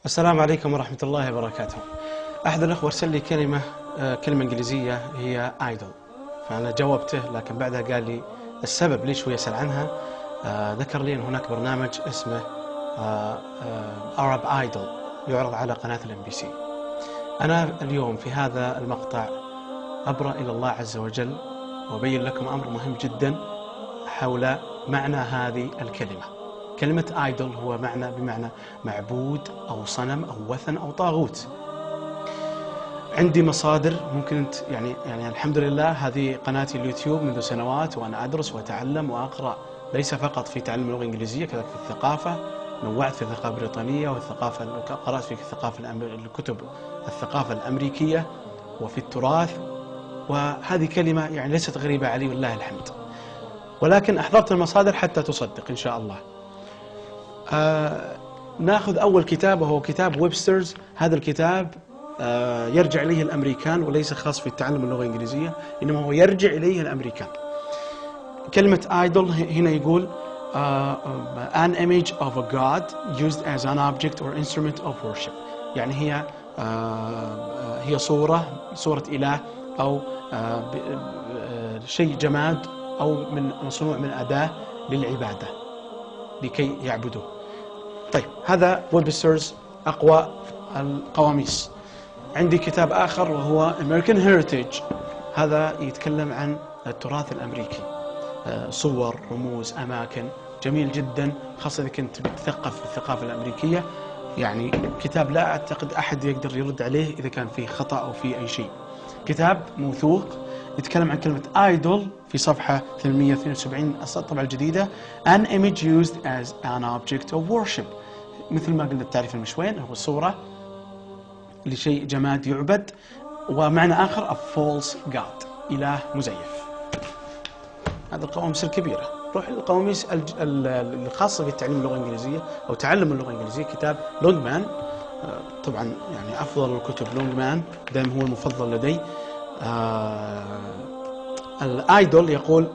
السلام عليكم ورحمة الله وبركاته. أحد الأخوة أرسل لي كلمة إنجليزية هي idol، فأنا جاوبته، لكن بعدها قال لي السبب ليش هو يسأل عنها. ذكر لي أن هناك برنامج اسمه Arab Idol يعرض على قناة الMBC. أنا اليوم في هذا المقطع أبرأ إلى الله عز وجل وأبين لكم أمر مهم جدا حول معنى هذه الكلمة. كلمة آيدول هو بمعنى معبود أو صنم أو وثن أو طاغوت. عندي مصادر ممكن يعني الحمد لله هذه قناتي اليوتيوب منذ سنوات، وأنا أدرس وأتعلم وأقرأ، ليس فقط في تعلم اللغة الإنجليزية، كذلك في الثقافة. نوعت في الثقافة البريطانية والثقافة، قرأت في الكتب الثقافة الأمريكية وفي التراث، وهذه كلمة يعني ليست غريبة علي والله الحمد، ولكن أحضرت المصادر حتى تصدق إن شاء الله. ناخذ أول كتاب وهو كتاب ويبسترز. هذا الكتاب يرجع إليه الأمريكان وليس خاص في تعلم اللغة الإنجليزية، إنما هو يرجع إليه الأمريكان. كلمة idol هنا يقول an image of a god used as an object or instrument of worship. يعني هي صورة إله أو شيء جماد أو مصنوع من أداة للعبادة لكي يعبدوه. طيب، هذا ويبسترز أقوى القواميس. عندي كتاب آخر وهو American Heritage، هذا يتكلم عن التراث الأمريكي، صور، رموز، أماكن، جميل جدا، خاصة إذا كنت تثقف في الثقافة الأمريكية. يعني كتاب لا أعتقد أحد يقدر يرد عليه إذا كان فيه خطأ أو فيه أي شيء. كتاب موثوق يتكلم عن كلمة idol في صفحة 872 الطبعة الجديدة. an image used as an object of worship، مثل ما قلنا التعريف المشوين، هو صورة لشيء جماد يعبد، ومعنى آخر a false god، إله مزيف. هذا القواميس الكبيرة. روح للقواميس الخاصة بتعليم اللغة الإنجليزية أو تعلم اللغة الإنجليزية، كتاب لونجمان، طبعا يعني أفضل الكتب لونجمان، دائما هو المفضل لدي. الآيدول يقول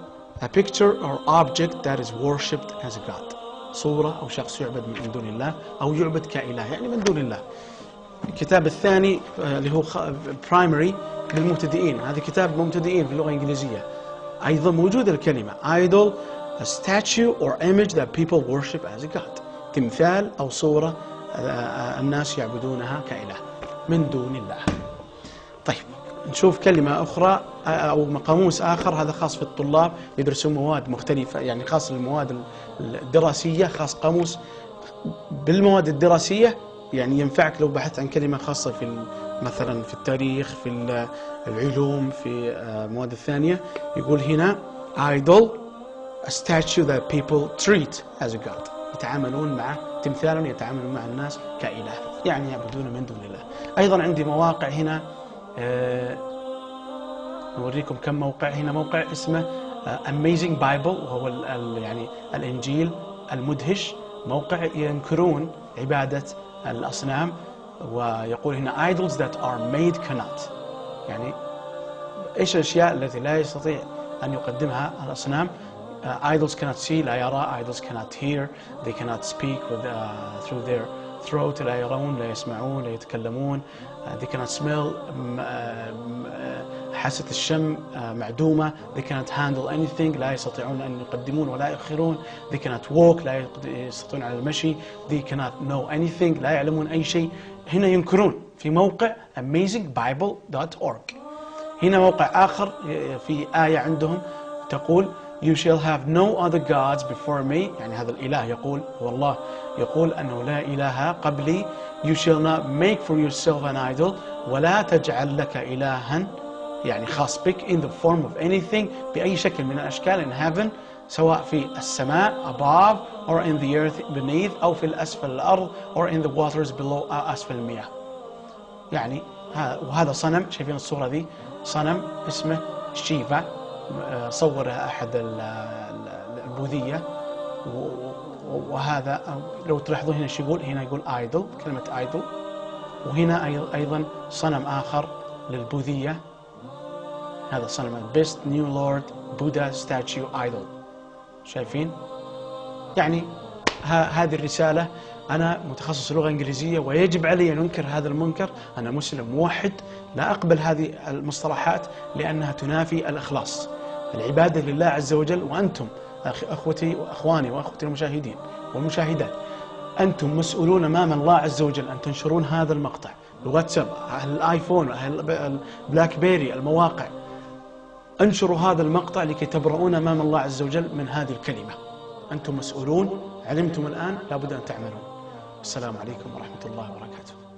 a picture or object that is worshipped as a god، صورة أو شخص يعبد من دون الله أو يعبد كإله، يعني من دون الله. الكتاب الثاني اللي هو primary للمبتدئين، هذا كتاب مبتدئين في اللغة الإنجليزية، أيضا موجودة الكلمة idol a statue or image that people worship as a god، تمثال أو صورة الناس يعبدونها كإله من دون الله. طيب، نشوف كلمة أخرى أو قاموس آخر، هذا خاص في الطلاب يدرسون مواد مختلفة، يعني خاص للمواد الدراسية، خاص قاموس بالمواد الدراسية، يعني ينفعك لو بحثت عن كلمة خاصة في مثلا في التاريخ، في العلوم، في المواد الثانية. يقول هنا idol a statue that people treat as a god، يتعاملون مع تمثالا، يتعاملون مع الناس كإله، يعني يعبدون من دون الله. أيضا عندي مواقع هنا، نوريكم كم موقع. هنا موقع اسمه Amazing Bible، وهو يعني الإنجيل المدهش، موقع ينكرون عبادة الأصنام، ويقول هنا idols that are made cannot، يعني إيش الأشياء التي لا يستطيع أن يقدمها الأصنام. idols cannot see، لا يرى. idols cannot hear، they cannot speak through their throat، لا يرون، لا يسمعون، لا يتكلمون. they cannot smell، حاسة الشم معدومة. they cannot handle anything، لا يستطيعون أن يقدمون ولا يؤخرون. they cannot walk، لا يستطيعون على المشي. they cannot know anything، لا يعلمون أي شيء. هنا ينكرون في موقع amazingbible.org. هنا موقع آخر في آية عندهم تقول You shall have no other gods before me، يعني هذا الإله يقول، هو الله يقول أنه لا إله قبلي. You shall not make for yourself an idol، ولا تجعل لك إلها يعني خاص بك in the form of anything، بأي شكل من الأشكال in heaven، سواء في السماء above or in the earth beneath، أو في الأسفل الأرض or in the waters below، أسفل المياه. يعني وهذا صنم، شايفين الصورة ذي، صنم اسمه شيفا، صورها أحد البوذية. وهذا لو تلاحظون هنا شو يقول، هنا يقول idol، كلمة idol. وهنا أيضا صنم آخر للبوذية، هذا صنم Best New Lord Buddha Statue Idol، شايفين؟ يعني هذه الرسالة أنا متخصص لغة إنجليزية ويجب علي أن أنكر هذا المنكر. أنا مسلم موحد لا أقبل هذه المصطلحات لأنها تنافي الإخلاص. العبادة لله عز وجل. وأنتم أخوتي وأخواني وأخوتي المشاهدين والمشاهدات، أنتم مسؤولون أمام الله عز وجل أن تنشرون هذا المقطع. الواتساب، الآيفون، البلاك بيري، المواقع، انشروا هذا المقطع لكي تبرؤون أمام الله عز وجل من هذه الكلمة. أنتم مسؤولون، علمتم الآن، لابد أن تعملون. السلام عليكم ورحمة الله وبركاته.